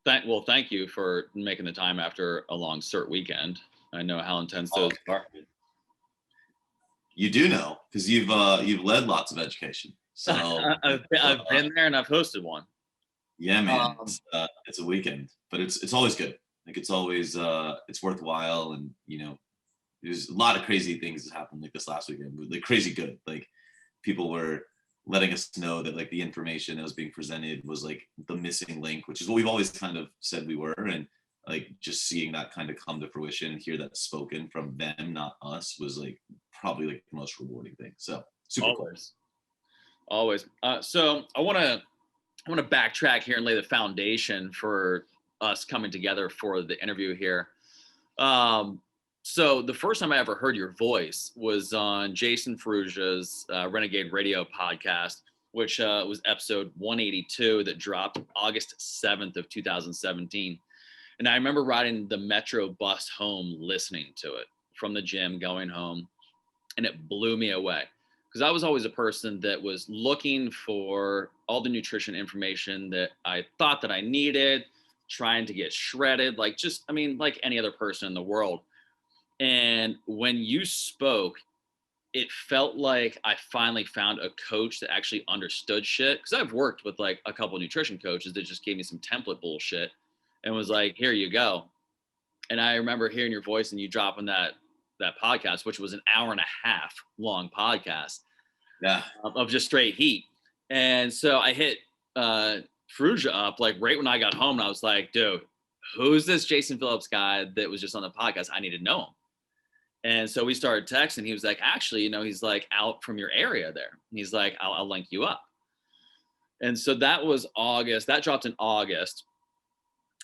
Thank you for making the time after a long cert weekend. I know how intense those are. You do know, because you've led lots of education. So I've been there and I've hosted one. Yeah, man. It's a weekend, but it's always good. Like it's always it's worthwhile, and there's a lot of crazy things that happened like this last weekend. Like crazy good. Like people were letting us know that like the information that was being presented was like the missing link, which is what we've always kind of said we were, and like just seeing that kind of come to fruition and hear that spoken from them, not us, was like probably like the most rewarding thing. So super Always. So I want to backtrack here and lay the foundation for us coming together for the interview here. So the first time I ever heard your voice was on Jason Phillips's Renegade Radio podcast, which was episode 182 that dropped August 7th of 2017. And I remember riding the Metro bus home, listening to it from the gym, going home, and it blew me away. Because I was always a person that was looking for all the nutrition information that I thought that I needed, trying to get shredded, like any other person in the world. And when you spoke, it felt like I finally found a coach that actually understood shit. Because I've worked with like a couple of nutrition coaches that just gave me some template bullshit and was like, here you go. And I remember hearing your voice and you dropping that podcast, which was an hour and a half long podcast of just straight heat. And so I hit Ferrugia up like right when I got home, and I was like, dude, who's this Jason Phillips guy that was just on the podcast? I need to know him. And so we started texting. He was like, actually, he's like out from your area there. And he's like, I'll link you up. And so that was August. That dropped in August.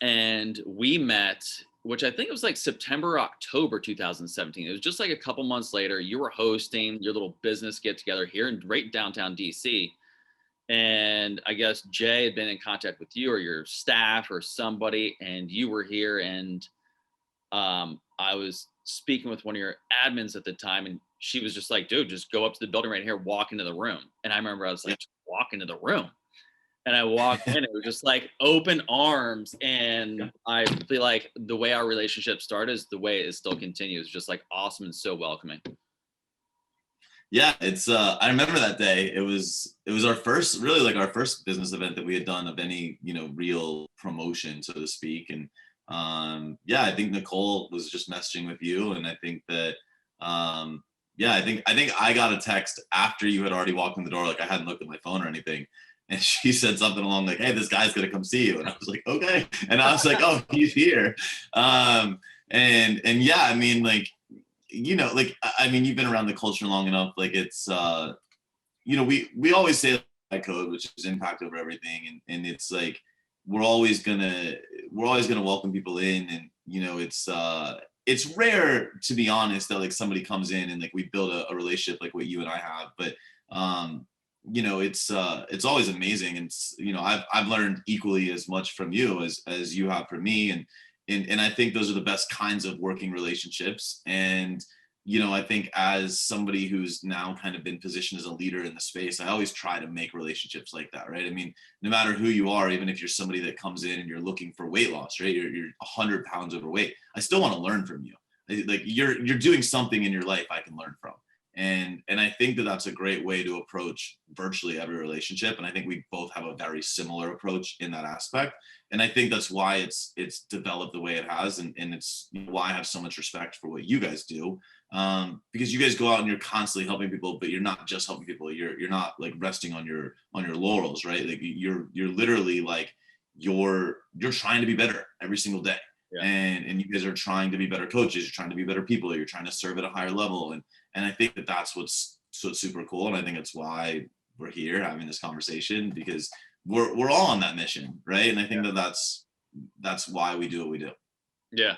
And we met, which I think it was like September, October 2017. It was just like a couple months later. You were hosting your little business get together here in right downtown DC. And I guess Jay had been in contact with you or your staff or somebody, and you were here. And I was speaking with one of your admins at the time, and she was just like, dude, just go up to the building right here, walk into the room. And I remember I was like, walk into the room. And I walked in, it was just like open arms. And I feel like the way our relationship started is the way it still continues, just like awesome and so welcoming. Yeah, it's I remember that day. It was our first business event that we had done of any, real promotion, so to speak. And I think Nicole was just messaging with you, and I think that I think I got a text after you had already walked in the door, like I hadn't looked at my phone or anything. And she said something along like, hey, this guy's going to come see you. And I was like, okay. And I was like, oh, he's here. And yeah, I mean, like, you've been around the culture long enough. Like it's, we always say that code, which is impact over everything. And it's like, we're always gonna welcome people in. And, it's rare, to be honest, that like somebody comes in and like we build a relationship like what you and I have. But, it's always amazing. And, I've learned equally as much from you as you have from me. And I think those are the best kinds of working relationships. And, I think as somebody who's now kind of been positioned as a leader in the space, I always try to make relationships like that, right? I mean, no matter who you are, even if you're somebody that comes in and you're looking for weight loss, right? You're 100 pounds overweight. I still want to learn from you. Like you're doing something in your life I can learn from. And I think that that's a great way to approach virtually every relationship. And I think we both have a very similar approach in that aspect. And I think that's why it's developed the way it has. And it's why I have so much respect for what you guys do. Because you guys go out and you're constantly helping people, but you're not just helping people. You're not like resting on your laurels, right? Like you're literally like, you're trying to be better every single day. Yeah. And you guys are trying to be better coaches. You're trying to be better people. You're trying to serve at a higher level. And I think that that's what's so super cool. And I think it's why we're here having this conversation, because we're all on that mission, right? And I think that's why we do what we do. Yeah.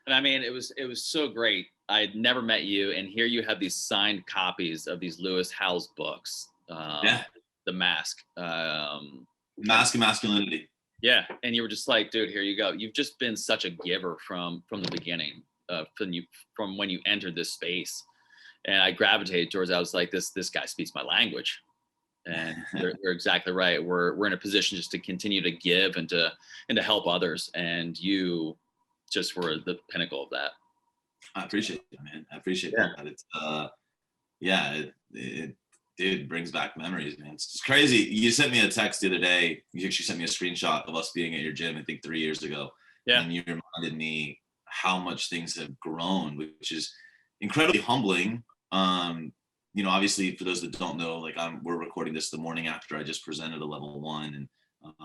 And I mean, it was so great. I had never met you, and here you have these signed copies of these Lewis Howes books. The Mask. Mask of Masculinity. Yeah. And you were just like, dude, here you go. You've just been such a giver from the beginning, from when you entered this space. And I gravitated towards, I was like, this guy speaks my language. And you're exactly right. We're in a position just to continue to give and to help others. And you just were the pinnacle of that. I appreciate it, man. I appreciate Yeah. that. It's yeah, it dude brings back memories, man. It's just crazy. You sent me a text the other day. You actually sent me a screenshot of us being at your gym, I think 3 years ago. Yeah. And you reminded me how much things have grown, which is incredibly humbling. Obviously for those that don't know, like we're recording this the morning after I just presented a level 1.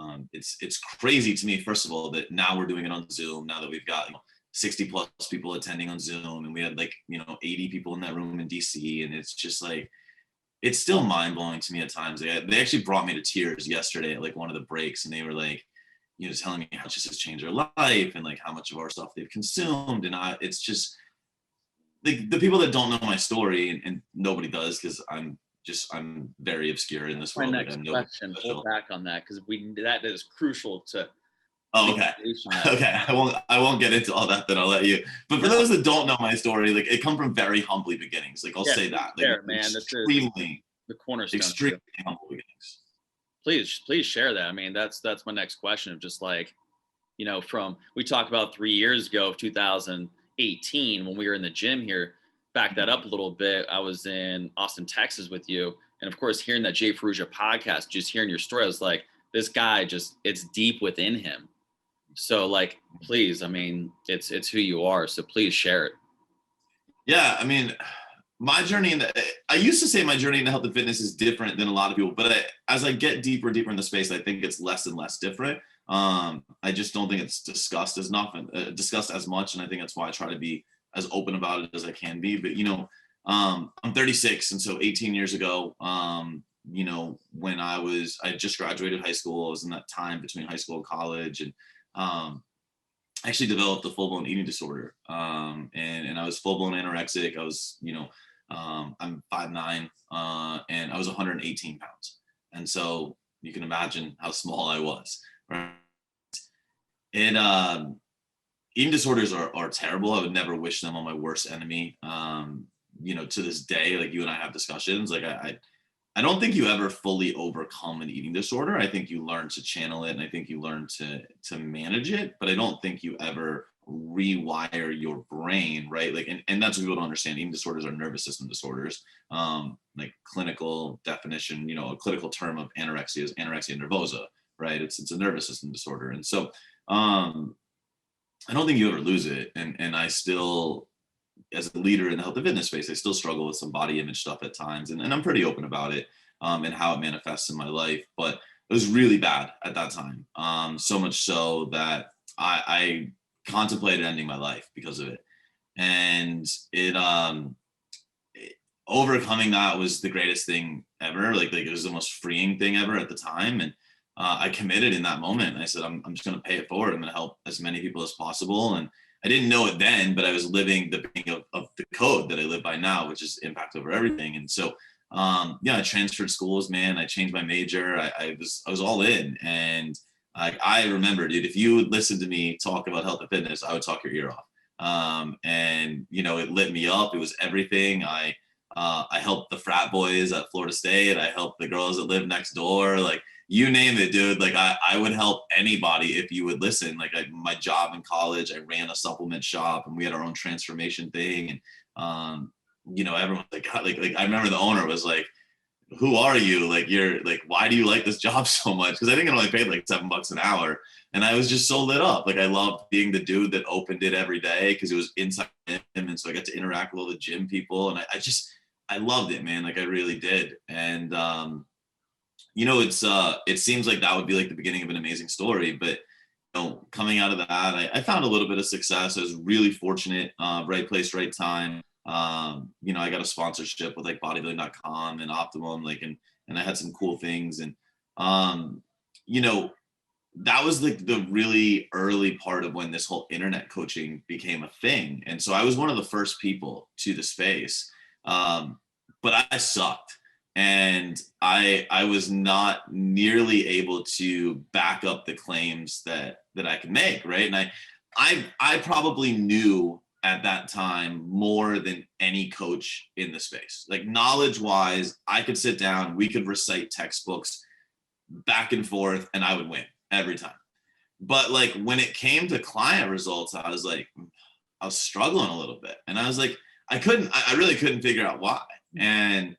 And it's crazy to me, first of all, that now we're doing it on Zoom, now that we've got 60 plus people attending on Zoom, and we had 80 people in that room in DC. And it's just like, it's still mind blowing to me at times. They actually brought me to tears yesterday at one of the breaks, and they were telling me how much this has changed their life and how much of our stuff they've consumed. And it's just the people that don't know my story, and nobody does, because I'm very obscure in this world. My next question, hold back on that, because that is crucial to. Oh, okay. Okay. I won't get into all that, then I'll let you. But for those that don't know my story, it come from very humbly beginnings. I'll say that. Man, extremely, the cornerstone. Extremely humble beginnings. Please share that. I mean, that's my next question of just from, we talked about 3 years ago of 2018 when we were in the gym here. Back that up a little bit. I was in Austin, Texas with you. And of course, hearing that Jay Ferrugia podcast, just hearing your story, I was like, this guy it's deep within him. So please, I mean, it's who you are. So please share it. Yeah. I mean, my journey I used to say my journey into health and fitness is different than a lot of people, but as I get deeper in the space, I think it's less and less different. I just don't think it's discussed as much. And I think that's why I try to be as open about it as I can be. But, I'm 36. And so 18 years ago, when I just graduated high school, I was in that time between high school and college, and I actually developed a full-blown eating disorder. And I was full-blown anorexic. I was, I'm 5'9", and I was 118 pounds. And so you can imagine how small I was, right? And eating disorders are terrible. I would never wish them on my worst enemy. To this day, you and I have discussions, I don't think you ever fully overcome an eating disorder. I think you learn to channel it, and I think you learn to manage it, but I don't think you ever rewire your brain, right? And that's what people don't understand. Eating disorders are nervous system disorders. Clinical definition, a clinical term of anorexia is anorexia nervosa, right? It's a nervous system disorder. And so I don't think you ever lose it. And I still, as a leader in the health and fitness space, I still struggle with some body image stuff at times. And I'm pretty open about it and how it manifests in my life. But it was really bad at that time. So much so that I contemplated ending my life because of it. And overcoming that was the greatest thing ever. It was the most freeing thing ever at the time. And I committed in that moment. And I said, I'm just going to pay it forward. I'm going to help as many people as possible. And I didn't know it then, but I was living the beginning of the code that I live by now, which is impact over everything. And so, I transferred schools, man. I changed my major. I was all in. And I remember, dude, if you would listen to me talk about health and fitness, I would talk your ear off. And it lit me up. It was everything. I helped the frat boys at Florida State. I helped the girls that live next door. You name it, dude. I would help anybody if you would listen. My job in college, I ran a supplement shop, and we had our own transformation thing. And everyone I remember the owner was like, "Who are you? You're why do you like this job so much?" Because I think it only paid $7 an hour, and I was just so lit up. I loved being the dude that opened it every day because it was inside him, and so I got to interact with all the gym people, and I loved it, man. I really did. And it seems like that would be the beginning of an amazing story, but coming out of that, I found a little bit of success. I was really fortunate, right place, right time. I got a sponsorship with bodybuilding.com and Optimum, and I had some cool things. And, that was the really early part of when this whole internet coaching became a thing. And so I was one of the first people to the space, but I sucked. And I was not nearly able to back up the claims that I could make, right? And I probably knew at that time more than any coach in the space. Like knowledge wise, I could sit down, we could recite textbooks back and forth, and I would win every time. But like when it came to client results, I was struggling a little bit. And I was like, I really couldn't figure out why. And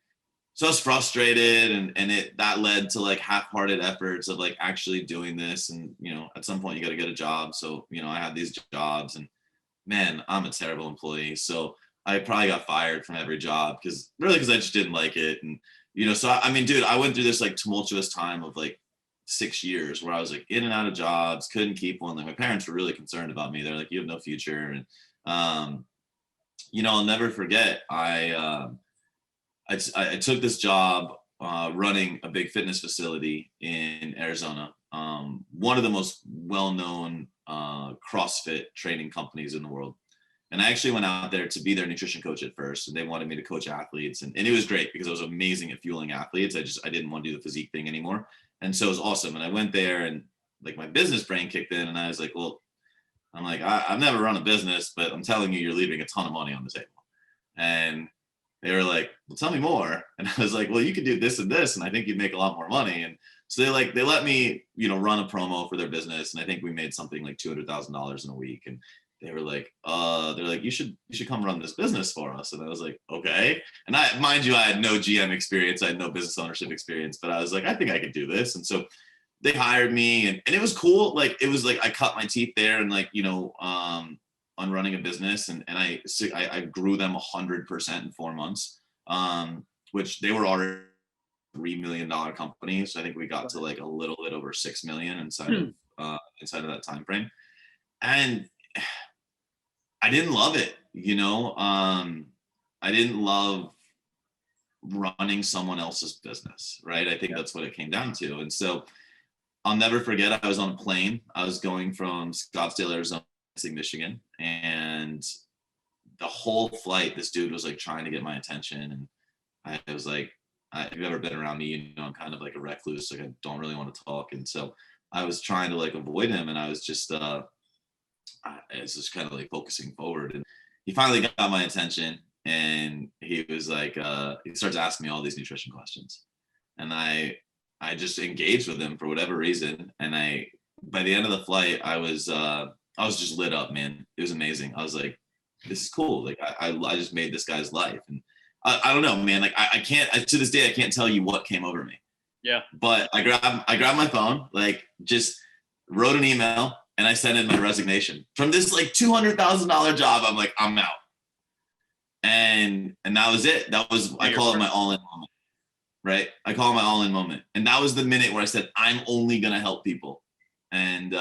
so I was frustrated, and that led to like half-hearted efforts of like actually doing this. And, you know, at some point you got to get a job. So, you know, I had these jobs, and man, I'm a terrible employee. So I probably got fired from every job because I just didn't like it. And, you know, so I mean, dude, I went through this like tumultuous time of like 6 years where I was like in and out of jobs, couldn't keep one. Like my parents were really concerned about me. They're like, you have no future. And, you know, I'll never forget. I took this job running a big fitness facility in Arizona, one of the most well-known CrossFit training companies in the world. And I actually went out there to be their nutrition coach at first, and they wanted me to coach athletes, and it was great because I was amazing at fueling athletes. I didn't want to do the physique thing anymore, and so it was awesome. And I went there, and like my business brain kicked in, and I was like, well, I've never run a business, but I'm telling you, you're leaving a ton of money on the table. And they were like, well, tell me more. And I was like, well, you could do this and this, and I think you'd make a lot more money. And so they let me, you know, run a promo for their business. And I think we made something like $200,000 in a week. And they were like, you should come run this business for us. And I was like, okay. And mind you, I had no GM experience. I had no business ownership experience, but I was like, I think I could do this. And so they hired me, and it was cool. Like, it was like, I cut my teeth there, and like, you know, on running a business, and I grew them 100% in 4 months, which they were already $3 million company. So I think we got to like a little bit over 6 million inside of that time frame. And I didn't love it, you know. I didn't love running someone else's business, right? I think that's what it came down to. And so I'll never forget, I was on a plane. I was going from Scottsdale, Arizona to Michigan, and the whole flight, this dude was like trying to get my attention. And I was like, if you've ever been around me, you know, I'm kind of like a recluse. Like I don't really want to talk. And so I was trying to like avoid him, and I was just kind of like focusing forward. And he finally got my attention, and he was like, he starts asking me all these nutrition questions, and I just engaged with him for whatever reason. And by the end of the flight, I was just lit up, man. It was amazing. I was like, this is cool. Like I just made this guy's life. And I don't know, man. Like I can't, to this day, I can't tell you what came over me. Yeah. But I grabbed my phone, like just wrote an email, and I sent in my resignation from this like $200,000 job. I'm like, I'm out. And that was it. That was, I call it my all-in moment, right? I call it my all-in moment. And that was the minute where I said, I'm only going to help people. And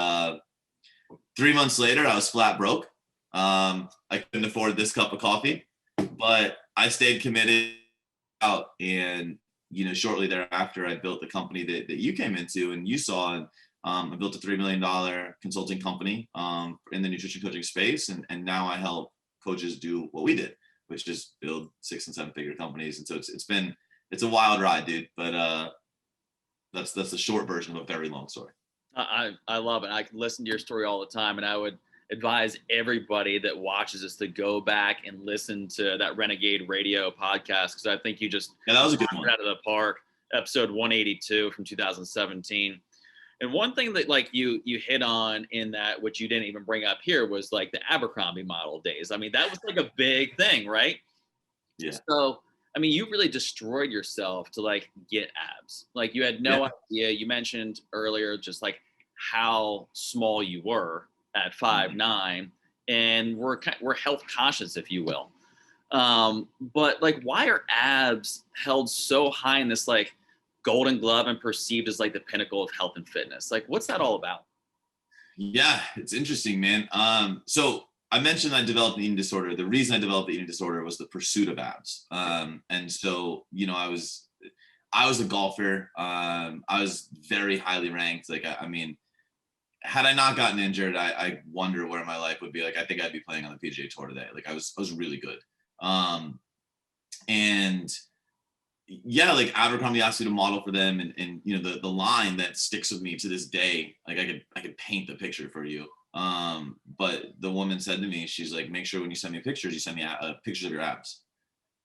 3 months later, I was flat broke. I couldn't afford this cup of coffee, but I stayed committed out. And, you know, shortly thereafter, I built the company that you came into and you saw. And I built a $3 million consulting company in the nutrition coaching space. And now I help coaches do what we did, which is build 6 and 7 figure companies. And so it's a wild ride, dude. But that's the short version of a very long story. I love it. I can listen to your story all the time, and I would advise everybody that watches this to go back and listen to that Renegade Radio podcast, because I think you just that was a good one. Out of the park, episode 182 from 2017. And one thing that like you hit on in that, which you didn't even bring up here, was like the Abercrombie model days. I mean, that was like a big thing, right? Yeah. So I mean, you really destroyed yourself to like get abs. Like you had no idea. You mentioned earlier just like how small you were at 5'9", and we're health conscious, if you will. But like, why are abs held so high in this like golden glove and perceived as like the pinnacle of health and fitness? Like, what's that all about? Yeah, it's interesting, man. So I mentioned I developed an eating disorder. The reason I developed the eating disorder was the pursuit of abs. And so, you know, I was a golfer. I was very highly ranked. Like, I mean, had I not gotten injured, I wonder where my life would be. Like, I think I'd be playing on the PGA Tour today. Like, I was really good. And yeah, like Abercrombie asked me to model for them, and you know, the line that sticks with me to this day, like I could paint the picture for you. But the woman said to me, she's like, make sure when you send me pictures, you send me pictures of your abs.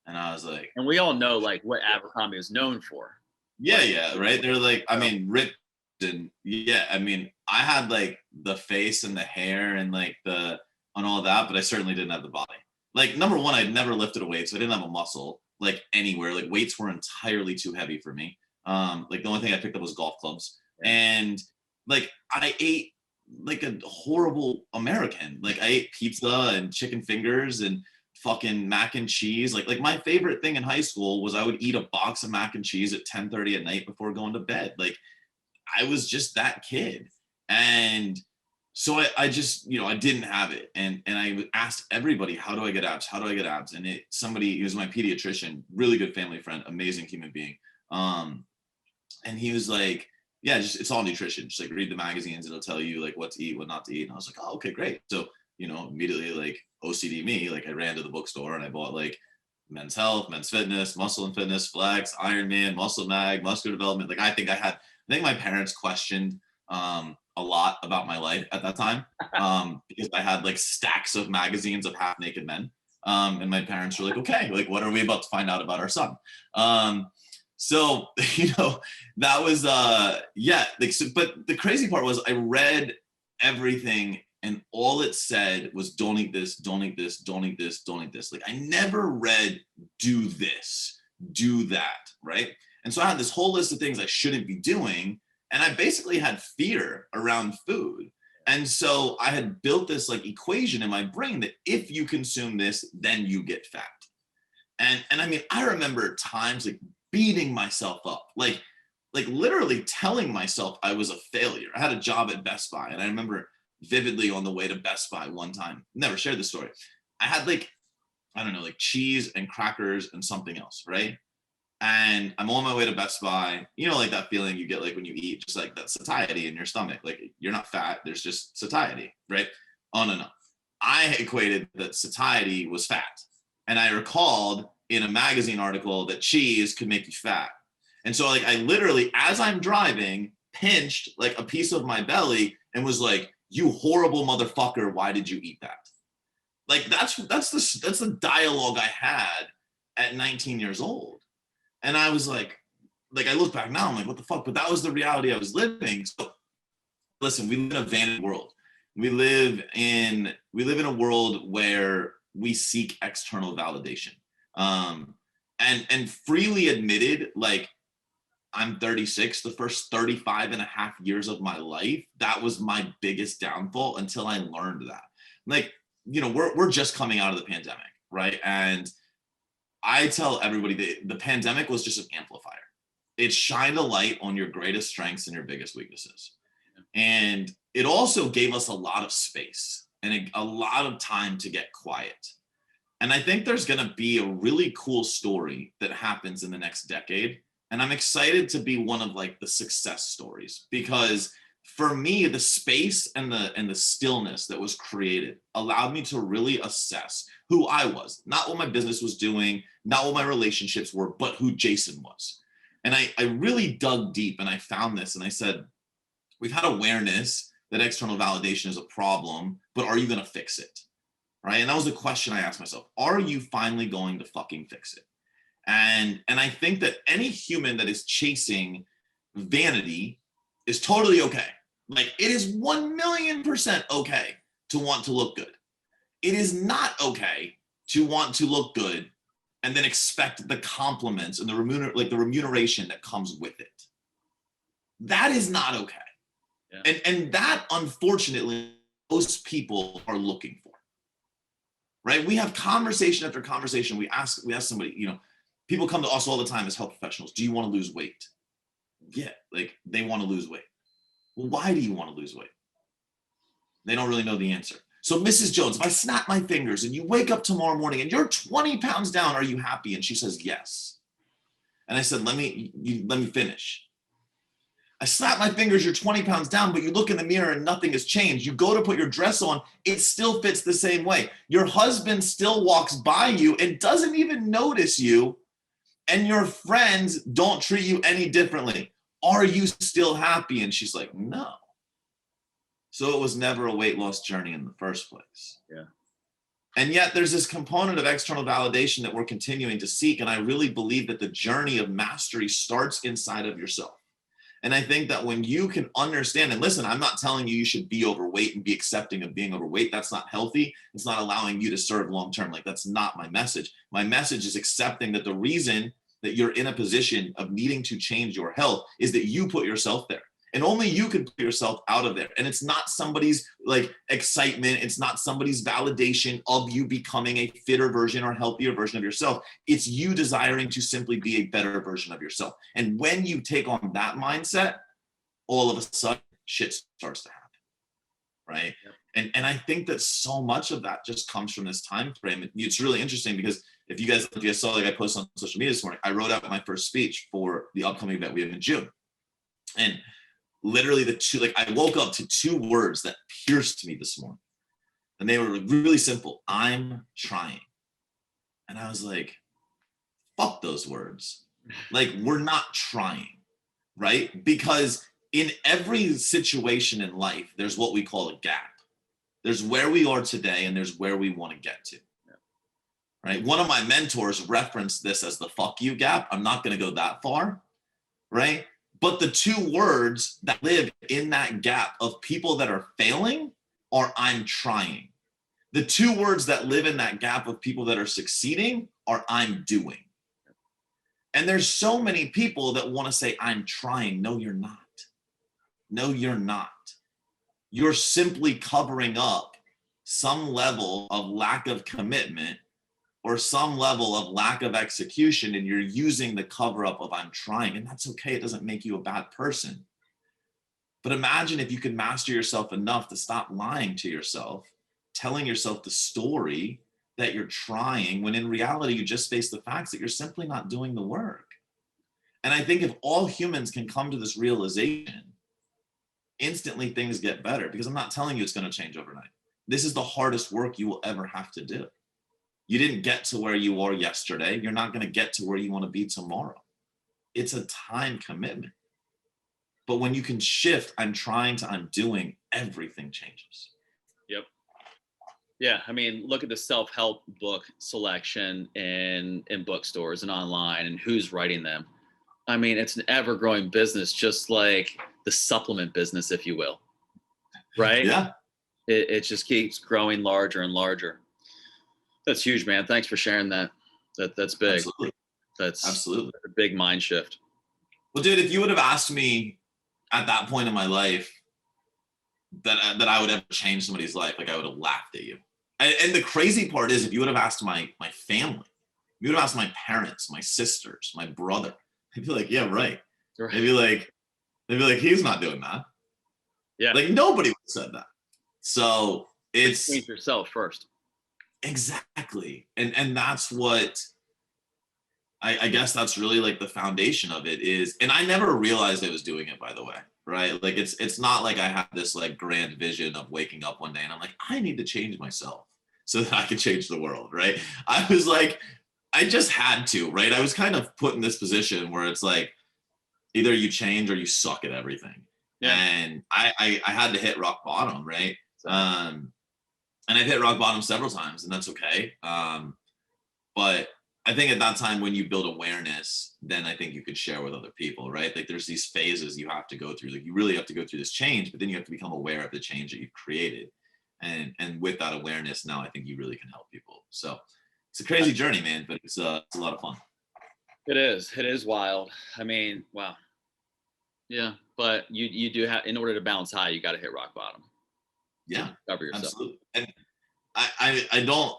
And I was like, and we all know like what Abercrombie is known for. yeah, right. They're like, I mean, ripped, and yeah, I mean, I had like the face and the hair and like and all that, but I certainly didn't have the body. Like, number one, I'd never lifted a weight, so I didn't have a muscle like anywhere. Like, weights were entirely too heavy for me. Like the only thing I picked up was golf clubs, and like I ate like a horrible American. Like, I ate pizza and chicken fingers and fucking mac and cheese. Like my favorite thing in high school was I would eat a box of mac and cheese at 10:30 at night before going to bed. Like, I was just that kid. And so I just, I didn't have it. And I asked everybody, how do I get abs? How do I get abs? And he was my pediatrician, really good family friend, amazing human being. And he was like, yeah, it's all nutrition. Just like read the magazines. It'll tell you like what to eat, what not to eat. And I was like, oh, okay, great. So, immediately like OCD me, like I ran to the bookstore and I bought like Men's Health, Men's Fitness, Muscle and Fitness, Flex, Iron Man, Muscle Mag, Muscular Development. Like, I think my parents questioned a lot about my life at that time, because I had like stacks of magazines of half naked men. And my parents were like, okay, like, what are we about to find out about our son? So, that was, but the crazy part was I read everything and all it said was don't eat this, don't eat this, don't eat this, don't eat this. Like, I never read do this, do that, right? And so I had this whole list of things I shouldn't be doing. And I basically had fear around food. And so I had built this like equation in my brain that if you consume this, then you get fat. And I mean, I remember times like beating myself up, like literally telling myself I was a failure. I had a job at Best Buy, and I remember vividly on the way to Best Buy one time, never shared the story. I had like, I don't know, like cheese and crackers and something else, right? And I'm on my way to Best Buy, like that feeling you get like when you eat, just like that satiety in your stomach. Like, you're not fat, there's just satiety, right? Oh, no. I equated that satiety was fat. And I recalled in a magazine article that cheese could make you fat. And so like I literally, as I'm driving, pinched like a piece of my belly and was like, you horrible motherfucker, why did you eat that? Like, that's the dialogue I had at 19 years old. And I was like I look back now, I'm like, what the fuck? But that was the reality I was living. So listen, we live in a vanity world. We live in a world where we seek external validation. And freely admitted, like, I'm 36, the first 35 and a half years of my life, that was my biggest downfall until I learned that. Like, we're just coming out of the pandemic, right? And I tell everybody that the pandemic was just an amplifier. It shined a light on your greatest strengths and your biggest weaknesses. And it also gave us a lot of space and a lot of time to get quiet. And I think there's going to be a really cool story that happens in the next decade. And I'm excited to be one of like the success stories, because for me, the space and the stillness that was created allowed me to really assess who I was, not what my business was doing, not what my relationships were, but who Jason was. And I really dug deep and I found this and I said, we've had awareness that external validation is a problem, but are you going to fix it? Right? And that was the question I asked myself. Are you finally going to fucking fix it? And I think that any human that is chasing vanity is totally okay. Like, it is 1,000,000% okay to want to look good. It is not okay to want to look good and then expect the compliments and the remuneration that comes with it. That is not okay. Yeah. And that, unfortunately, most people are looking for. Right? We have conversation after conversation. We ask somebody, people come to us all the time as health professionals. Do you want to lose weight? Yeah, like they want to lose weight. Well, why do you want to lose weight? They don't really know the answer. So, Mrs. Jones, if I snap my fingers and you wake up tomorrow morning and you're 20 pounds down, are you happy? And she says, yes. And I said, let me finish. I snap my fingers, you're 20 pounds down, but you look in the mirror and nothing has changed. You go to put your dress on, it still fits the same way. Your husband still walks by you and doesn't even notice you, and your friends don't treat you any differently. Are you still happy? And she's like, no. So it was never a weight loss journey in the first place. Yeah. And yet there's this component of external validation that we're continuing to seek. And I really believe that the journey of mastery starts inside of yourself. And I think that when you can understand, and listen, I'm not telling you should be overweight and be accepting of being overweight. That's not healthy. It's not allowing you to serve long-term. Like, that's not my message. My message is accepting that the reason that you're in a position of needing to change your health is that you put yourself there. And only you can put yourself out of there. And it's not somebody's like excitement. It's not somebody's validation of you becoming a fitter version or healthier version of yourself. It's you desiring to simply be a better version of yourself. And when you take on that mindset, all of a sudden shit starts to happen, right? Yep. And I think that so much of that just comes from this time frame. It's really interesting because if you guys saw, like I posted on social media this morning, I wrote out my first speech for the upcoming event we have in June. And literally I woke up to 2 words that pierced me this morning. And they were really simple. I'm trying. And I was like, fuck those words. Like, we're not trying, right? Because in every situation in life, there's what we call a gap. There's where we are today and there's where we want to get to. Right? One of my mentors referenced this as the fuck you gap. I'm not going to go that far, right? But the 2 words that live in that gap of people that are failing are I'm trying. The 2 words that live in that gap of people that are succeeding are I'm doing. And there's so many people that want to say I'm trying. No, you're not. No, you're not. You're simply covering up some level of lack of commitment or some level of lack of execution, and you're using the cover up of I'm trying, and that's okay. It doesn't make you a bad person. But imagine if you could master yourself enough to stop lying to yourself, telling yourself the story that you're trying, when in reality, you just face the facts that you're simply not doing the work. And I think if all humans can come to this realization, instantly things get better, because I'm not telling you it's going to change overnight. This is the hardest work you will ever have to do. You didn't get to where you are yesterday. You're not going to get to where you want to be tomorrow. It's a time commitment. But when you can shift, I'm trying to, I'm doing, everything changes. Yep. Yeah. I mean, look at the self-help book selection in bookstores and online and who's writing them. I mean, it's an ever-growing business, just like the supplement business, if you will. Right? Yeah. It just keeps growing larger and larger. That's huge, man. Thanks for sharing that. That's big. Absolutely. That's absolutely a big mind shift. Well, dude, if you would have asked me at that point in my life that I would ever change somebody's life, like, I would have laughed at you. And the crazy part is, if you would have asked my family, you would have asked my parents, my sisters, my brother, they'd be like, yeah, right. They'd be like, he's not doing that. Yeah. Like, nobody would have said that. So it's change yourself first. Exactly. And that's what I guess that's really like the foundation of it is. And I never realized I was doing it, by the way, right? Like, it's not like I have this like grand vision of waking up one day and I'm like, I need to change myself so that I can change the world, right? I was like, I just had to, right? I was kind of put in this position where it's like, either you change or you suck at everything. Yeah. And I had to hit rock bottom, right? And I've hit rock bottom several times, and that's okay. But I think at that time, when you build awareness, then I think you could share with other people, right? Like, there's these phases you have to go through. Like, you really have to go through this change, but then you have to become aware of the change that you've created. And with that awareness, now I think you really can help people. So it's a crazy journey, man, but it's a lot of fun. It is. It is wild. I mean, wow. Yeah, but you do have, in order to bounce high, you got to hit rock bottom. Yeah, cover yourself. Absolutely. And I don't,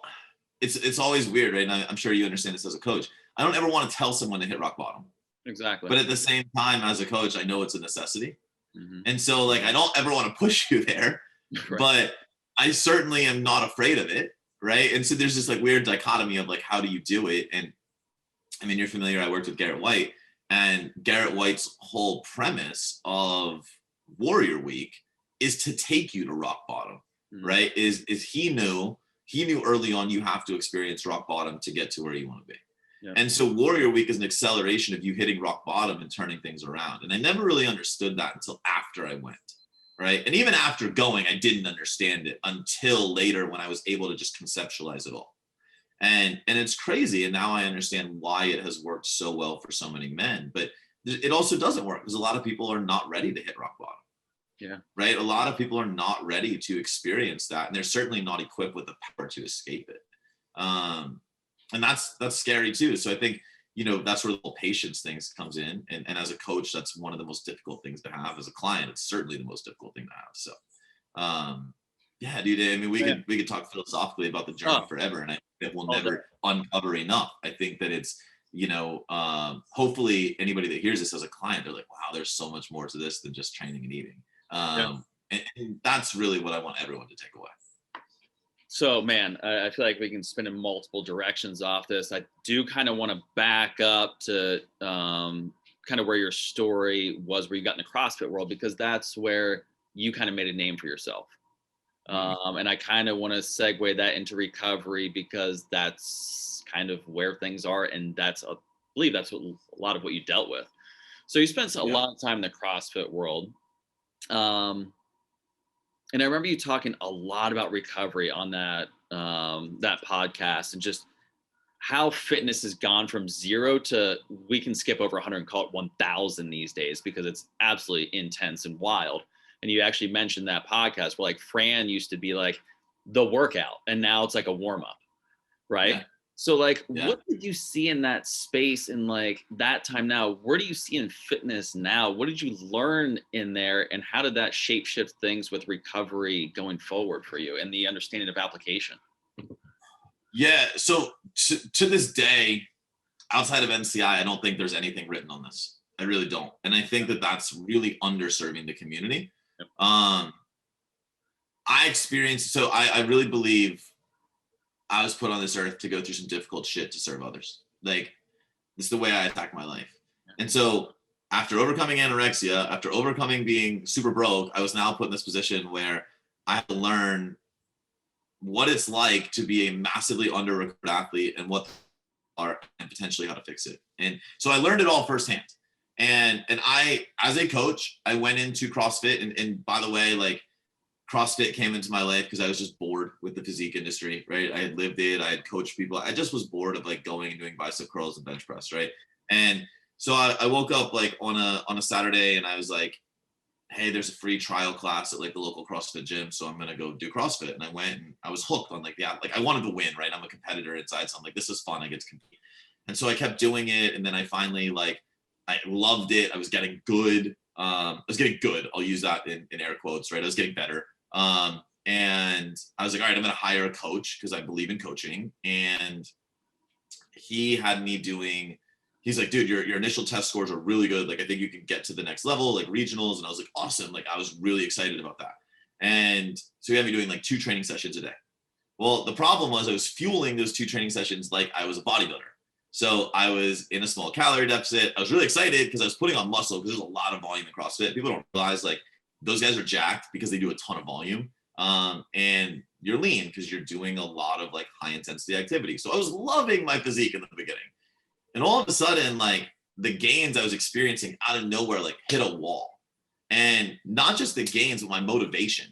it's always weird, right? And I'm sure you understand this as a coach. I don't ever want to tell someone to hit rock bottom. Exactly. But at the same time, as a coach, I know it's a necessity. Mm-hmm. And so, like, I don't ever want to push you there, right. But I certainly am not afraid of it, right? And so there's this like weird dichotomy of like, how do you do it? And I mean, you're familiar, I worked with Garrett White, and Garrett White's whole premise of Warrior Week is to take you to rock bottom, right? Is he knew early on you have to experience rock bottom to get to where you want to be. Yeah. And so Warrior Week is an acceleration of you hitting rock bottom and turning things around. And I never really understood that until after I went, right? And even after going, I didn't understand it until later when I was able to just conceptualize it all. And it's crazy. And now I understand why it has worked so well for so many men. But it also doesn't work because a lot of people are not ready to hit rock bottom. Yeah. Right. A lot of people are not ready to experience that. And they're certainly not equipped with the power to escape it. And that's scary too. So I think, that's where the whole patience things comes in. And as a coach, that's one of the most difficult things to have. As a client, it's certainly the most difficult thing to have. So yeah, dude. I mean, we could talk philosophically about the journey forever, and I think that we'll never uncover enough. I think that it's, hopefully anybody that hears this as a client, they're like, wow, there's so much more to this than just training and eating. And that's really what I want everyone to take away. So, man, I feel like we can spin in multiple directions off this. I do kind of want to back up to kind of where your story was, where you got in the CrossFit world, because that's where you kind of made a name for yourself. And I kind of want to segue that into recovery, because that's kind of where things are. And I believe that's what a lot of what you dealt with. So you spent a lot of time in the CrossFit world. And I remember you talking a lot about recovery on that podcast, and just how fitness has gone from 0 to, we can skip over 100 and call it 1,000 these days, because it's absolutely intense and wild. And you actually mentioned that podcast where, like, Fran used to be like the workout, and now it's like a warm up, right? Yeah. So, like, what did you see in that space in, like, that time now? Where do you see in fitness now? What did you learn in there? And how did that shape shift things with recovery going forward for you and the understanding of application? Yeah. So to this day, outside of NCI, I don't think there's anything written on this. I really don't. And I think that that's really underserving the community. Yep. I experienced, so I really believe I was put on this earth to go through some difficult shit to serve others. Like, this is the way I attack my life. And so after overcoming anorexia, after overcoming being super broke, I was now put in this position where I had to learn what it's like to be a massively under-recruited athlete, and what are, and potentially how to fix it. And so I learned it all firsthand. And I, as a coach, I went into CrossFit, and by the way, like, CrossFit came into my life because I was just bored with the physique industry, right? I had lived it. I had coached people. I just was bored of, like, going and doing bicep curls and bench press, right? And so I woke up, like, on a Saturday, and I was like, hey, there's a free trial class at, like, the local CrossFit gym, so I'm gonna go do CrossFit. And I went, and I was hooked on, like, I wanted to win, right? I'm a competitor inside, so I'm like, this is fun. I get to compete. And so I kept doing it, and then I finally, like, I loved it. I was getting good. I'll use that in air quotes, right? I was getting better. And I was like, all right, I'm going to hire a coach because I believe in coaching. And he had me he's like, dude, your initial test scores are really good. Like, I think you can get to the next level, like regionals. And I was like, awesome. Like, I was really excited about that. And so he had me doing, like, 2 training sessions a day. Well, the problem was I was fueling those 2 training sessions like I was a bodybuilder. So I was in a small calorie deficit. I was really excited because I was putting on muscle, because there's a lot of volume in CrossFit. People don't realize, like, those guys are jacked because they do a ton of volume. And you're lean because you're doing a lot of, like, high intensity activity. So I was loving my physique in the beginning. And all of a sudden, like, the gains I was experiencing out of nowhere, like, hit a wall. And not just the gains, but my motivation.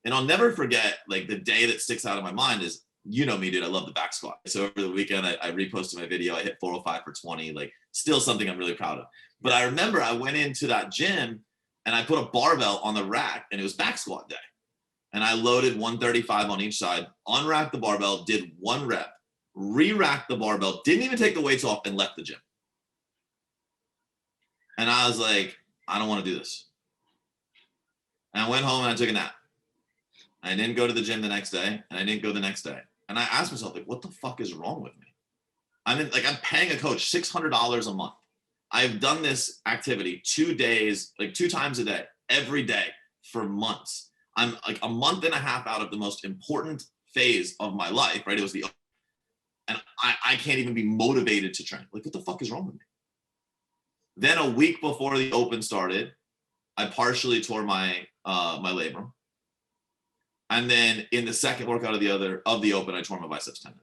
And I'll never forget, like, the day that sticks out of my mind is, you know me, dude, I love the back squat. So over the weekend, I reposted my video. I hit 405 for 20, like, still something I'm really proud of. But I remember I went into that gym and I put a barbell on the rack, and it was back squat day. And I loaded 135 on each side, unracked the barbell, did 1 rep, re-racked the barbell, didn't even take the weights off, and left the gym. And I was like, I don't want to do this. And I went home and I took a nap. I didn't go to the gym the next day, and I didn't go the next day. And I asked myself, like, what the fuck is wrong with me? I'm paying a coach $600 a month. I've done this activity 2 days, like 2 times a day, every day for months. I'm like a month and a half out of the most important phase of my life, right? It was and I can't even be motivated to train. Like, what the fuck is wrong with me? Then a week before the open started, I partially tore my labrum. And then in the second workout of the open, I tore my biceps tendon.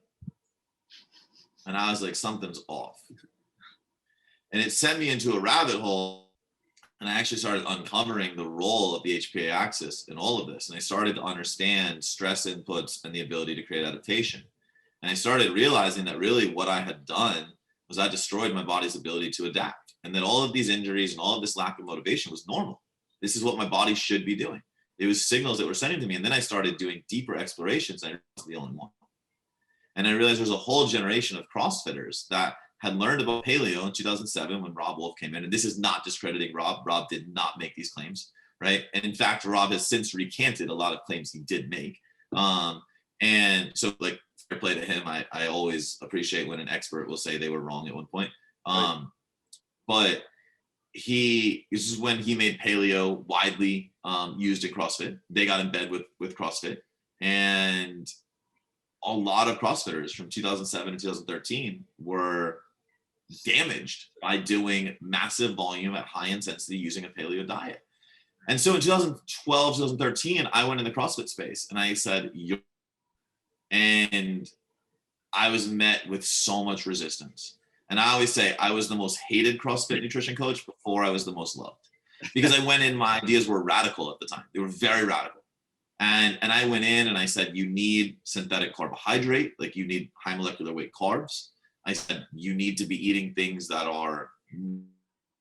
And I was like, something's off. And it sent me into a rabbit hole. And I actually started uncovering the role of the HPA axis in all of this. And I started to understand stress inputs and the ability to create adaptation. And I started realizing that really what I had done was I destroyed my body's ability to adapt. And that all of these injuries and all of this lack of motivation was normal. This is what my body should be doing. It was signals that were sending to me. And then I started doing deeper explorations. And I was the only one. And I realized there's a whole generation of CrossFitters that had learned about paleo in 2007 when Rob Wolf came in. And this is not discrediting Rob. Rob did not make these claims, right? And in fact, Rob has since recanted a lot of claims he did make. And so like, fair play to him. I always appreciate when an expert will say they were wrong at one point. Right. But this is when he made paleo widely used in CrossFit. They got in bed with CrossFit. And a lot of CrossFitters from 2007 to 2013 were damaged by doing massive volume at high intensity using a paleo diet. And so in 2012, 2013, I went in the CrossFit space and I said, and I was met with so much resistance. And I always say I was the most hated CrossFit nutrition coach before I was the most loved, because I went in, my ideas were radical at the time. They were very radical. And I went in and I said, you need synthetic carbohydrate, like you need high molecular weight carbs. I said, you need to be eating things that are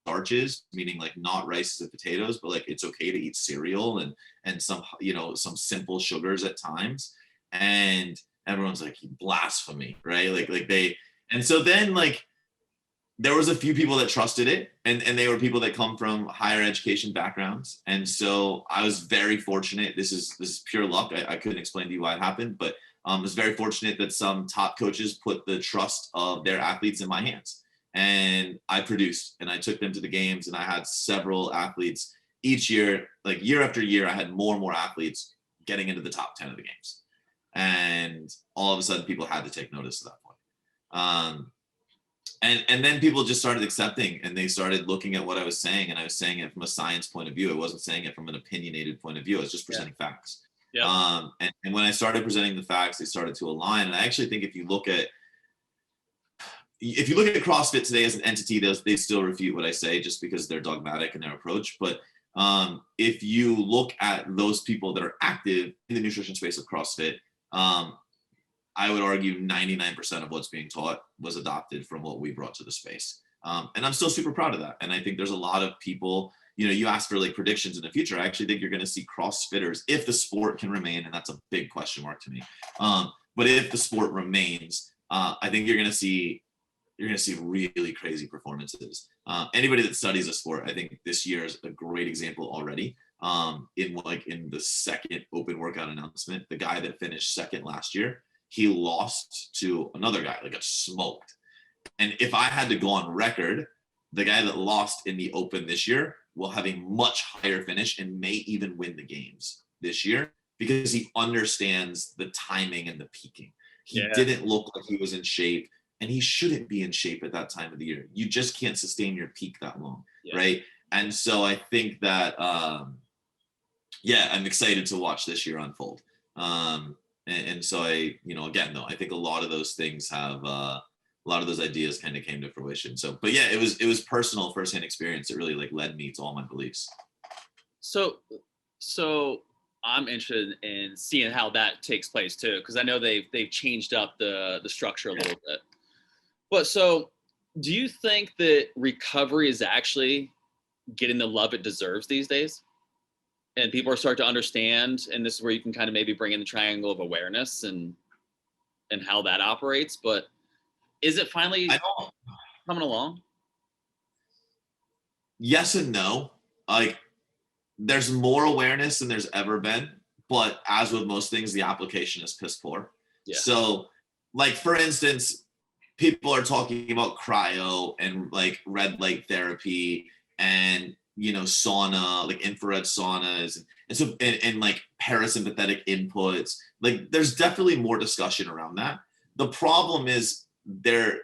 starches, meaning like not rice and potatoes, but like it's okay to eat cereal and some, some simple sugars at times. And everyone's like, blasphemy, right? And so then like, there was a few people that trusted it, and they were people that come from higher education backgrounds. And so I was very fortunate. This is pure luck. I couldn't explain to you why it happened, but I was very fortunate that some top coaches put the trust of their athletes in my hands. And I produced, and I took them to the games, and I had several athletes each year, like year after year, I had more and more athletes getting into the top 10 of the games. And all of a sudden people had to take notice at that point. And then people just started accepting, and they started looking at what I was saying, and I was saying it from a science point of view. I wasn't saying it from an opinionated point of view. I was just presenting facts. Yeah. And when I started presenting the facts, they started to align. And I actually think if you look at CrossFit today as an entity, they still refute what I say just because they're dogmatic in their approach. But if you look at those people that are active in the nutrition space of CrossFit, I would argue 99% of what's being taught was adopted from what we brought to the space. And I'm still super proud of that. And I think there's a lot of people, you ask for like predictions in the future. I actually think you're going to see CrossFitters, if the sport can remain, and that's a big question mark to me. But if the sport remains, I think you're going to see really crazy performances. Anybody that studies a sport, I think this year is a great example already. In the second open workout announcement, the guy that finished second last year, he lost to another guy, like got smoked. And if I had to go on record, the guy that lost in the open this year will have a much higher finish and may even win the games this year because he understands the timing and the peaking. He didn't look like he was in shape, and he shouldn't be in shape at that time of the year. You just can't sustain your peak that long, right? And so I think that, I'm excited to watch this year unfold. And so again, though, I think a lot of those things have, a lot of those ideas kind of came to fruition. So, but yeah, it was personal firsthand experience that really like led me to all my beliefs. So I'm interested in seeing how that takes place too, because I know they've changed up the structure a little bit. But so do you think that recovery is actually getting the love it deserves these days? And people are starting to understand, and this is where you can kind of maybe bring in the triangle of awareness and how that operates. But is it finally coming along? Yes and no. Like, there's more awareness than there's ever been, but as with most things, the application is piss poor. Yeah. So, like, for instance, people are talking about cryo and like red light therapy and sauna, like infrared saunas, and like parasympathetic inputs. Like, there's definitely more discussion around that. The problem is they're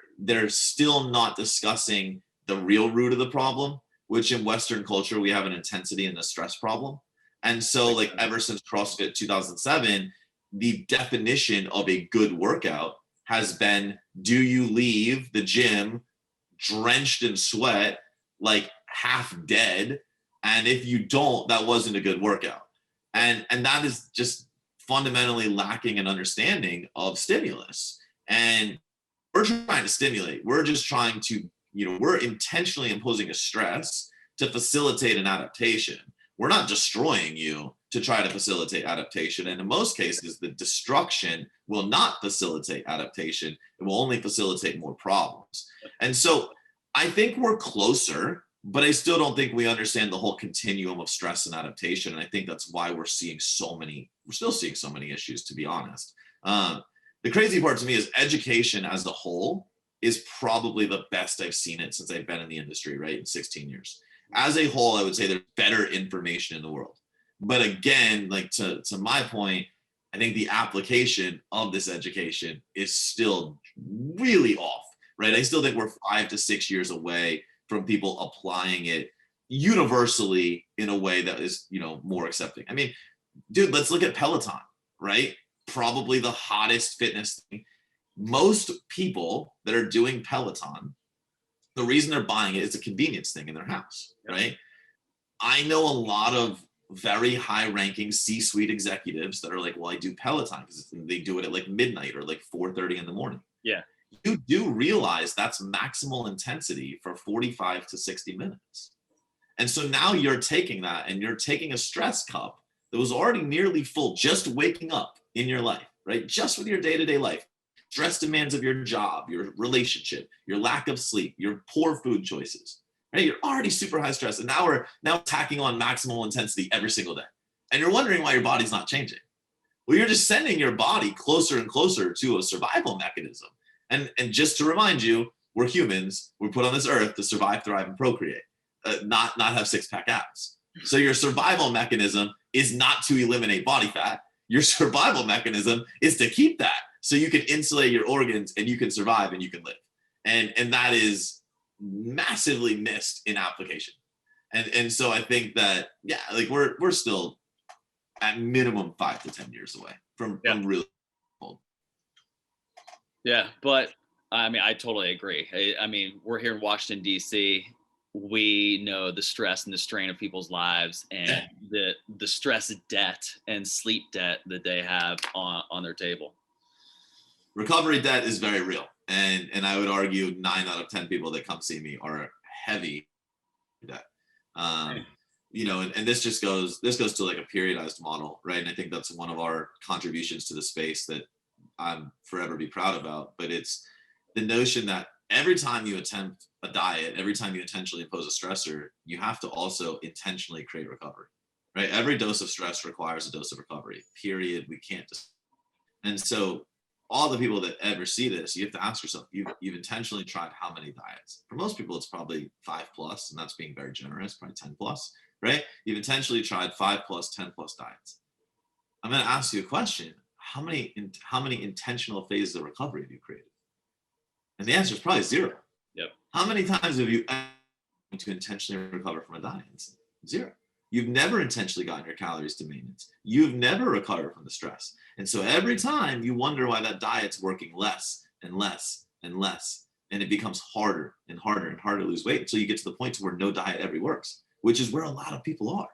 still not discussing the real root of the problem, which in Western culture, we have an intensity and a stress problem. And so like ever since CrossFit 2007, the definition of a good workout has been, do you leave the gym drenched in sweat, like half dead, And if you don't, that wasn't a good workout. And that is just fundamentally lacking an understanding of stimulus. And we're trying to stimulate. We're just trying to, we're intentionally imposing a stress to facilitate an adaptation. We're not destroying you to try to facilitate adaptation. And in most cases, the destruction will not facilitate adaptation. It will only facilitate more problems. And so I think we're closer, but I still don't think we understand the whole continuum of stress and adaptation. And I think that's why we're still seeing so many issues, to be honest. The crazy part to me is education as a whole is probably the best I've seen it since I've been in the industry, right? In 16 years. As a whole, I would say there's better information in the world. But again, like to my point, I think the application of this education is still really off, right? I still think we're 5 to 6 years away from people applying it universally in a way that is, more accepting. I mean, dude, let's look at Peloton, right? Probably the hottest fitness thing. Most people that are doing Peloton, the reason they're buying it is a convenience thing in their house, right? I know a lot of very high-ranking C-suite executives that are like, well, I do Peloton because they do it at like midnight or like 4:30 in the morning. Yeah. You do realize that's maximal intensity for 45 to 60 minutes. And so now you're taking that and you're taking a stress cup that was already nearly full, just waking up in your life, right? Just with your day-to-day life. Stress demands of your job, your relationship, your lack of sleep, your poor food choices, right? You're already super high stress. And now we're tacking on maximal intensity every single day. And you're wondering why your body's not changing. Well, you're just sending your body closer and closer to a survival mechanism. And just to remind you, we're humans. We're put on this earth to survive, thrive, and procreate, not have six-pack abs. So your survival mechanism is not to eliminate body fat. Your survival mechanism is to keep that so you can insulate your organs and you can survive and you can live. And that is massively missed in application. And so I think that, like we're still at minimum 5 to 10 years away from really old. Yeah, but I mean, I totally agree. I mean, we're here in Washington, D.C. We know the stress and the strain of people's lives and the stress debt and sleep debt that they have on their table. Recovery debt is very real. And I would argue 9 out of 10 people that come see me are heavy debt. And this goes to like a periodized model, right? And I think that's one of our contributions to the space that I'm forever be proud about. But it's the notion that every time you attempt a diet, every time you intentionally impose a stressor, you have to also intentionally create recovery, right? Every dose of stress requires a dose of recovery, period. We can't just. And so all the people that ever see this, you have to ask yourself, you've intentionally tried how many diets? For most people, it's probably 5+, and that's being very generous, probably 10+, right? You've intentionally tried 5+, 10+ diets. I'm going to ask you a question. How many intentional phases of recovery have you created? And the answer is probably 0. Yep. How many times have you to intentionally recover from a diet? 0. You've never intentionally gotten your calories to maintenance. You've never recovered from the stress. And so every time you wonder why that diet's working less and less and less, and it becomes harder and harder and harder to lose weight until you get to the point to where no diet ever works, which is where a lot of people are.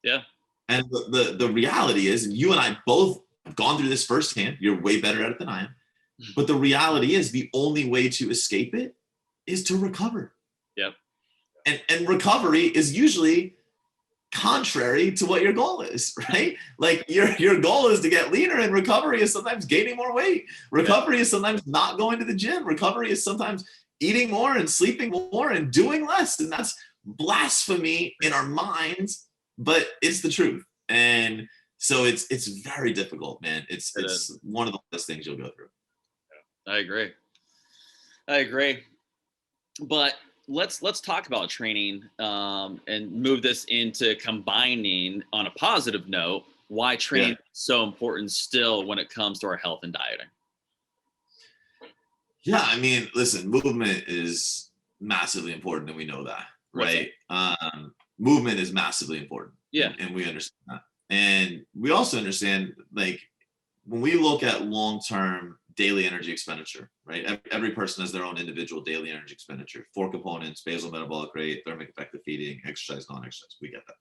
Yeah. And the reality is, and you and I both have gone through this firsthand, you're way better at it than I am. But the reality is the only way to escape it is to recover. Yep. And recovery is usually contrary to what your goal is, right? Like your goal is to get leaner, and recovery is sometimes gaining more weight. Recovery is sometimes not going to the gym. Recovery is sometimes eating more and sleeping more and doing less. And that's blasphemy in our minds, but it's the truth. And so it's very difficult, man. It's one of the best things you'll go through. I agree. But let's talk about training and move this into combining, on a positive note, why training is so important still when it comes to our health and dieting. Yeah, I mean, listen, movement is massively important, and we know that, right? Movement is massively important. Yeah. And we understand that. And we also understand, like, when we look at long-term daily energy expenditure, right? Every person has their own individual daily energy expenditure. 4 components: basal metabolic rate, thermic effective feeding, exercise, non-exercise. We get that.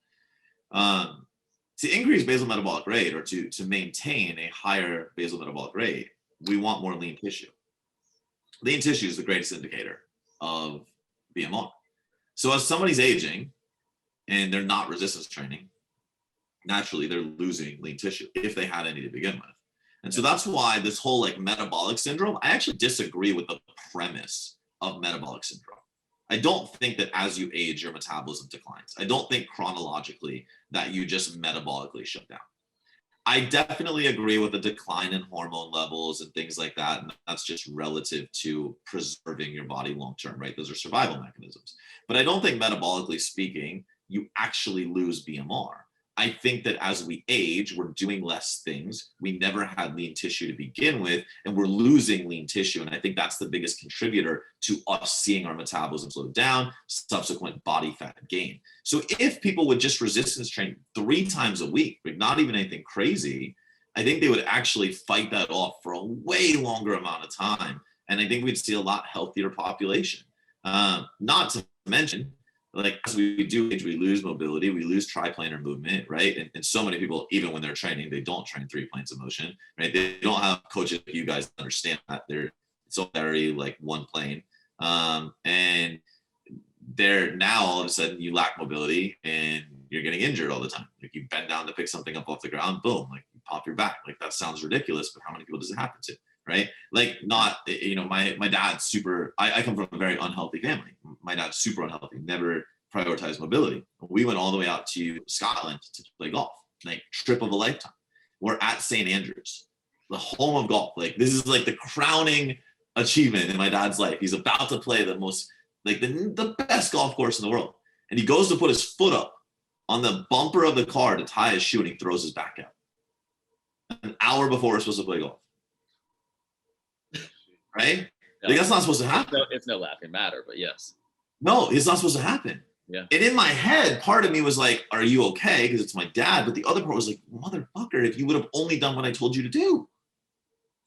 To increase basal metabolic rate, or to maintain a higher basal metabolic rate, we want more lean tissue. Lean tissue is the greatest indicator of BMR. So as somebody's aging and they're not resistance training, naturally they're losing lean tissue if they had any to begin with. And so that's why this whole like metabolic syndrome, I actually disagree with the premise of metabolic syndrome. I don't think that as you age, your metabolism declines. I don't think chronologically that you just metabolically shut down. I definitely agree with the decline in hormone levels and things like that. And that's just relative to preserving your body long-term, right? Those are survival mechanisms. But I don't think metabolically speaking, you actually lose BMR. I think that as we age, we're doing less things. We never had lean tissue to begin with, and we're losing lean tissue. And I think that's the biggest contributor to us seeing our metabolism slow down, subsequent body fat gain. So if people would just resistance train 3 times a week, like not even anything crazy, I think they would actually fight that off for a way longer amount of time. And I think we'd see a lot healthier population. Not to mention, like as we do age, we lose mobility, we lose triplanar movement, right? And so many people, even when they're training, they don't train 3 planes of motion, right? They don't have coaches like you guys understand that. They're so very like 1 plane. And they're now all of a sudden you lack mobility and you're getting injured all the time. Like you bend down to pick something up off the ground, boom, like you pop your back. Like that sounds ridiculous, but how many people does it happen to? Right? Like not, you know, my dad's super, I come from a very unhealthy family. My dad's super unhealthy, never prioritized mobility. We went all the way out to Scotland to play golf, like trip of a lifetime. We're at St. Andrews, the home of golf. Like this is like the crowning achievement in my dad's life. He's about to play the most, like the best golf course in the world. And he goes to put his foot up on the bumper of the car to tie his shoe and he throws his back out. An hour before we're supposed to play golf. Right? No, like that's not supposed to happen. It's no laughing matter, but yes. No, it's not supposed to happen. Yeah. And in my head, part of me was like, are you okay? Because it's my dad. But the other part was like, motherfucker, if you would have only done what I told you to do.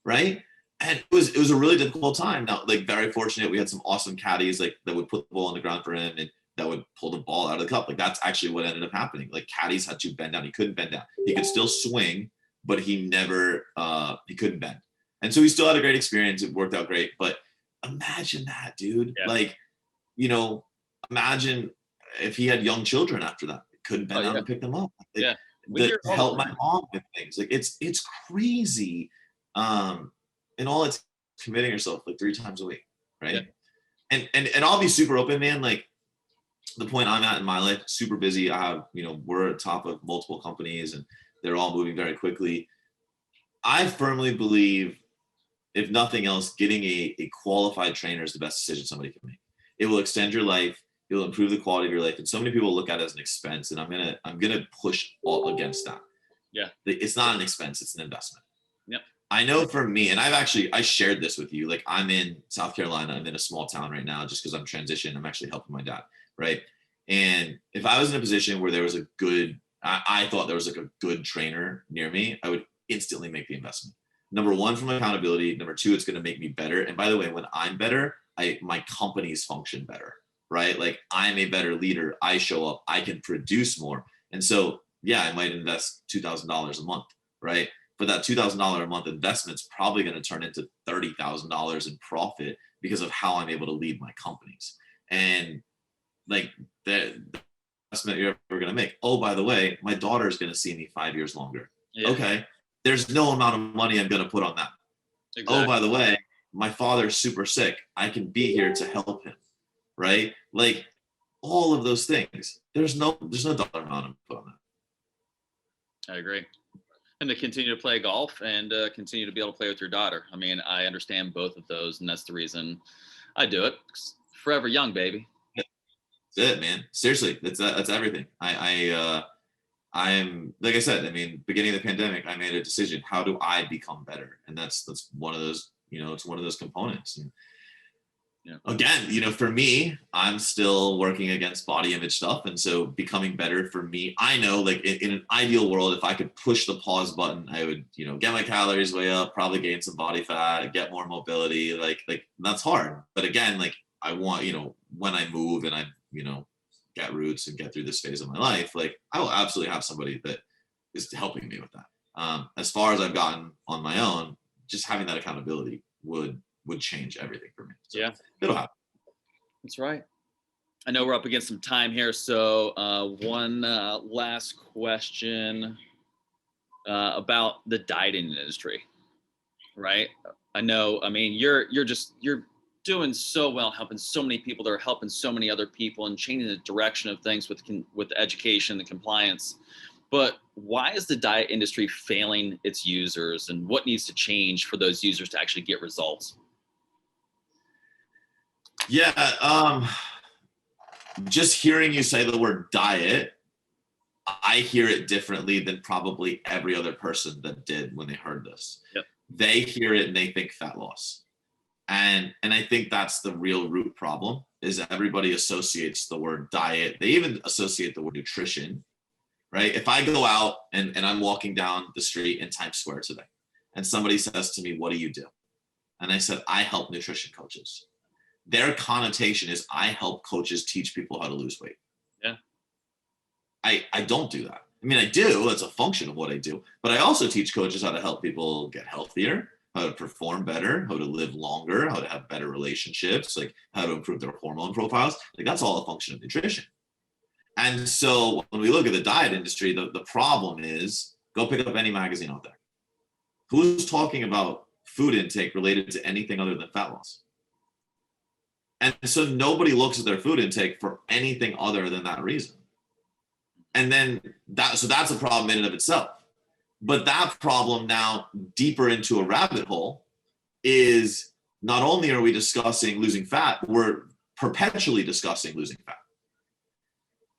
Right? And it was a really difficult time. Now, like very fortunate, we had some awesome caddies like that would put the ball on the ground for him and that would pull the ball out of the cup. Like that's actually what ended up happening. Like caddies had to bend down. He couldn't bend down. He could still swing, but he couldn't bend. And so he still had a great experience. It worked out great. But imagine that, dude. Yeah. Like, you know, imagine if he had young children after that. Couldn't bend down and pick them up. Like, to help my mom with things. Like it's crazy. And all it's committing yourself like 3 times a week. Right. Yeah. And I'll be super open, man. Like the point I'm at in my life, super busy. I have, you know, we're at top of multiple companies and they're all moving very quickly. I firmly believe, if nothing else, getting a qualified trainer is the best decision somebody can make. It will extend your life. It will improve the quality of your life. And so many people look at it as an expense. And I'm gonna push all against that. Yeah. It's not an expense. It's an investment. Yep. I know for me, and I shared this with you. Like I'm in South Carolina. I'm in a small town right now just because I'm transitioning. I'm actually helping my dad. Right. And if I was in a position where there was I thought there was like a good trainer near me, I would instantly make the investment. Number 1, from accountability. Number 2, it's going to make me better. And by the way, when I'm better, my companies function better, right? Like I'm a better leader. I show up, I can produce more. And so, yeah, I might invest $2,000 a month, right? But that $2,000 a month investment is probably going to turn into $30,000 in profit because of how I'm able to lead my companies. And like the investment you're ever going to make. Oh, by the way, my daughter is going to see me 5 years longer. Yeah. Okay. There's no amount of money I'm going to put on that. Exactly. Oh, by the way, my father's super sick. I can be here to help him. Right? Like all of those things. There's no dollar amount to put on that. I agree. And to continue to play golf and continue to be able to play with your daughter. I mean, I understand both of those, and that's the reason I do it. Forever young, baby. That's it, man. Seriously, that's everything. I'm like I said, I mean, beginning of the pandemic, I made a decision. How do I become better? And that's one of those, you know, it's one of those components. And Yeah. Again, for me, I'm still working against body image stuff. And so becoming better for me, I know like in an ideal world, if I could push the pause button, I would, get my calories way up, probably gain some body fat, get more mobility. Like that's hard. But again, like I want, when I move and I, get roots and get through this phase of my life, like I will absolutely have somebody that is helping me with that. As far as I've gotten on my own, just having that accountability would change everything for me. So yeah, it'll happen. That's right. I know we're up against some time here, so one last question about the dieting industry, right? I know. I mean, you're doing so well, helping so many people. They're helping so many other people and changing the direction of things with education and compliance. But why is the diet industry failing its users, and what needs to change for those users to actually get results? Yeah, just hearing you say the word diet, I hear it differently than probably every other person that did when they heard this. Yep. They hear it and they think fat loss. And I think that's the real root problem, is that everybody associates the word diet. They even associate the word nutrition, right? If I go out and I'm walking down the street in Times Square today and somebody says to me, "What do you do?" And I said, "I help nutrition coaches." Their connotation is I help coaches teach people how to lose weight. Yeah. I don't do that. I mean, I do. That's a function of what I do. But I also teach coaches how to help people get healthier, how to perform better, how to live longer, how to have better relationships, like how to improve their hormone profiles. Like that's all a function of nutrition. And so when we look at the diet industry, the problem is, go pick up any magazine out there. Who's talking about food intake related to anything other than fat loss? And so nobody looks at their food intake for anything other than that reason. And then that's a problem in and of itself. But that problem now deeper into a rabbit hole is, not only are we discussing losing fat, we're perpetually discussing losing fat.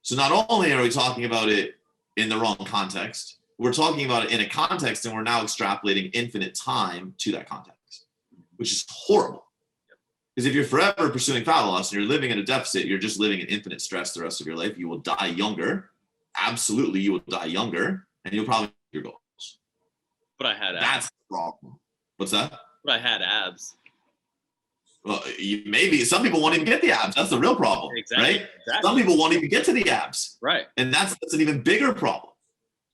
So not only are we talking about it in the wrong context, we're talking about it in a context and we're now extrapolating infinite time to that context, which is horrible. Because if you're forever pursuing fat loss and you're living in a deficit, you're just living in infinite stress the rest of your life. You will die younger. Absolutely, you will die younger, and you'll probably your goals. But I had abs. That's the problem. What's that? But I had abs. Well, maybe some people won't even get the abs. That's the real problem, exactly. Right? Exactly. Some people won't even get to the abs, right? And that's an even bigger problem.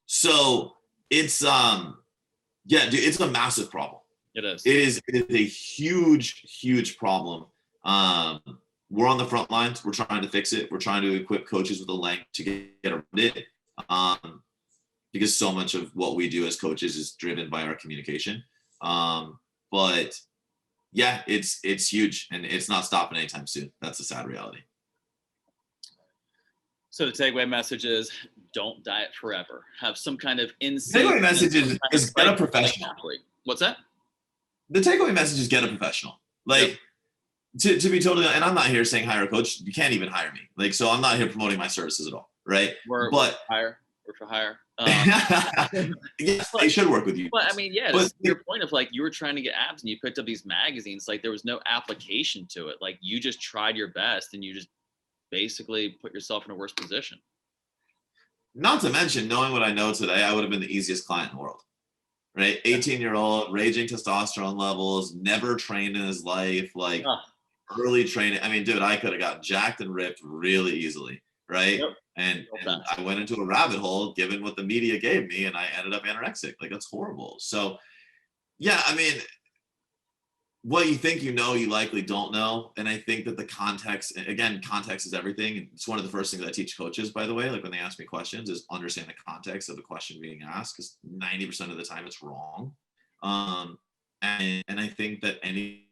So it's dude, it's a massive problem. It is. It is a huge problem. We're on the front lines. We're trying to fix it. We're trying to equip coaches with the language to get around it. Because so much of what we do as coaches is driven by our communication. But yeah, it's huge, and it's not stopping anytime soon. That's the sad reality. So the takeaway message is, don't diet forever. Have some kind of insane. Takeaway message is get a professional. What's that? The takeaway message is get a professional. Like, yep. to be totally, and I'm not here saying hire a coach. You can't even hire me. Like, so I'm not here promoting my services at all, right? We're for hire. Yeah, they should work with you. But I mean, yeah, to your point of like, you were trying to get abs and you picked up these magazines, like there was no application to it. Like you just tried your best and you just basically put yourself in a worse position. Not to mention, knowing what I know today, I would have been the easiest client in the world, right? 18-year-old, raging testosterone levels, never trained in his life, like early training. I mean, dude, I could have gotten jacked and ripped really easily, right? Yep. And I went into a rabbit hole given what the media gave me, and I ended up anorexic. Like, that's horrible. So, yeah, I mean, what you think you know, you likely don't know. And I think that the context, again, context is everything. It's one of the first things I teach coaches, by the way, like when they ask me questions, is understand the context of the question being asked, because 90% of the time it's wrong. And I think that any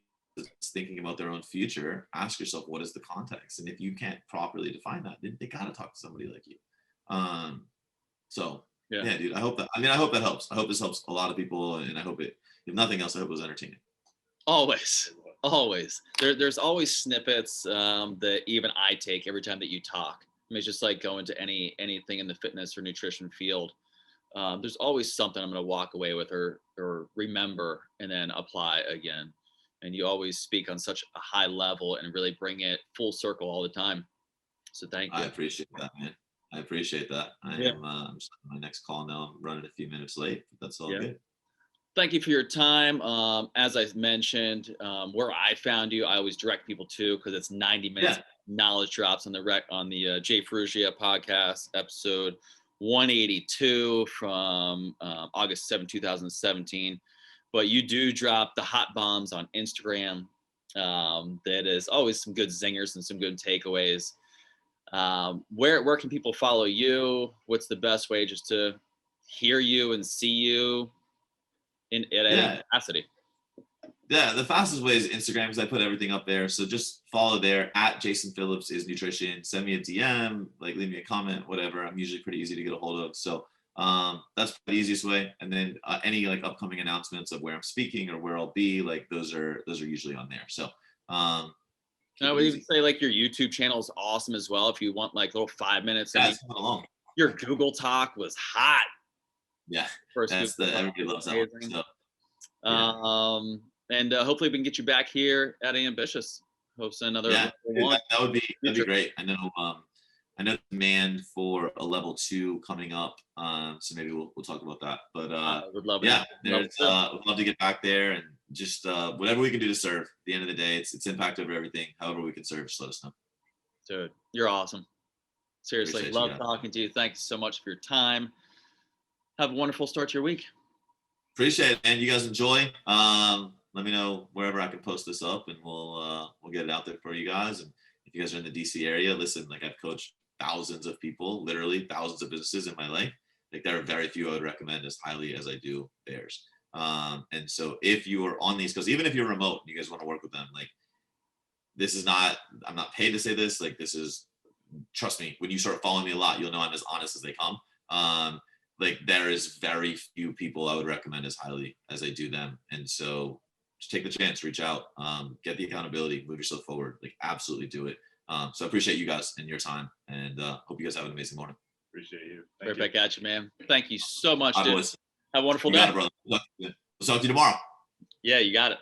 thinking about their own future, ask yourself, what is the context? And if you can't properly define that, then they got to talk to somebody like you. So yeah, dude, I hope that helps. I hope this helps a lot of people, and I hope it, if nothing else, I hope it was entertaining. Always. There's always snippets that even I take every time that you talk. I mean, it's just like going to anything in the fitness or nutrition field. There's always something I'm going to walk away with or remember and then apply again. and you always speak on such a high level and really bring it full circle all the time. So thank you. I appreciate that, man. I appreciate that. I'm starting my next call now. I'm running a few minutes late, but that's all good. Thank you for your time. As I mentioned, where I found you, I always direct people to, because it's 90 minutes knowledge drops on the Jay Ferruggia podcast, episode 182 from August 7, 2017. But you do drop the hot bombs on Instagram. That is always some good zingers and some good takeaways. Where can people follow you? What's the best way just to hear you and see you in any capacity? Yeah, the fastest way is Instagram, because I put everything up there. So just follow there at Jason Phillips is nutrition. Send me a DM, like leave me a comment, whatever. I'm usually pretty easy to get a hold of. So that's the easiest way. And then any like upcoming announcements of where I'm speaking or where I'll be, like those are usually on there. So I would even say like your YouTube channel is awesome as well. If you want like little 5 minutes. That's coming along. Your Google Talk was hot. Yeah, everybody loves that one. So, and hopefully we can get you back here at Ambitious. Host another one. That would be great. I know demand for a level 2 coming up. So maybe we'll talk about that. But would love would love to get back there and just whatever we can do to serve. At the end of the day, it's impact over everything. However we can serve, just let us know. Dude, you're awesome. Seriously, love talking to you. Thank you so much for your time. Have a wonderful start to your week. Appreciate it, man. You guys enjoy. Let me know wherever I can post this up, and we'll get it out there for you guys. And if you guys are in the DC area, listen, like I've coached thousands of people, literally thousands of businesses in my life. Like there are very few I would recommend as highly as I do theirs. And so if you are on these, because even if you're remote, and you guys want to work with them, like this is not, I'm not paid to say this. Like this is, trust me, when you start following me a lot, you'll know I'm as honest as they come. Like there is very few people I would recommend as highly as I do them. And so just take the chance, reach out, get the accountability, move yourself forward, like absolutely do it. So I appreciate you guys and your time, and hope you guys have an amazing morning. Appreciate you. Right back at you, man. Thank you so much, dude. Boys. Have a wonderful You day. got it, brother. We'll talk to you tomorrow. Yeah, you got it.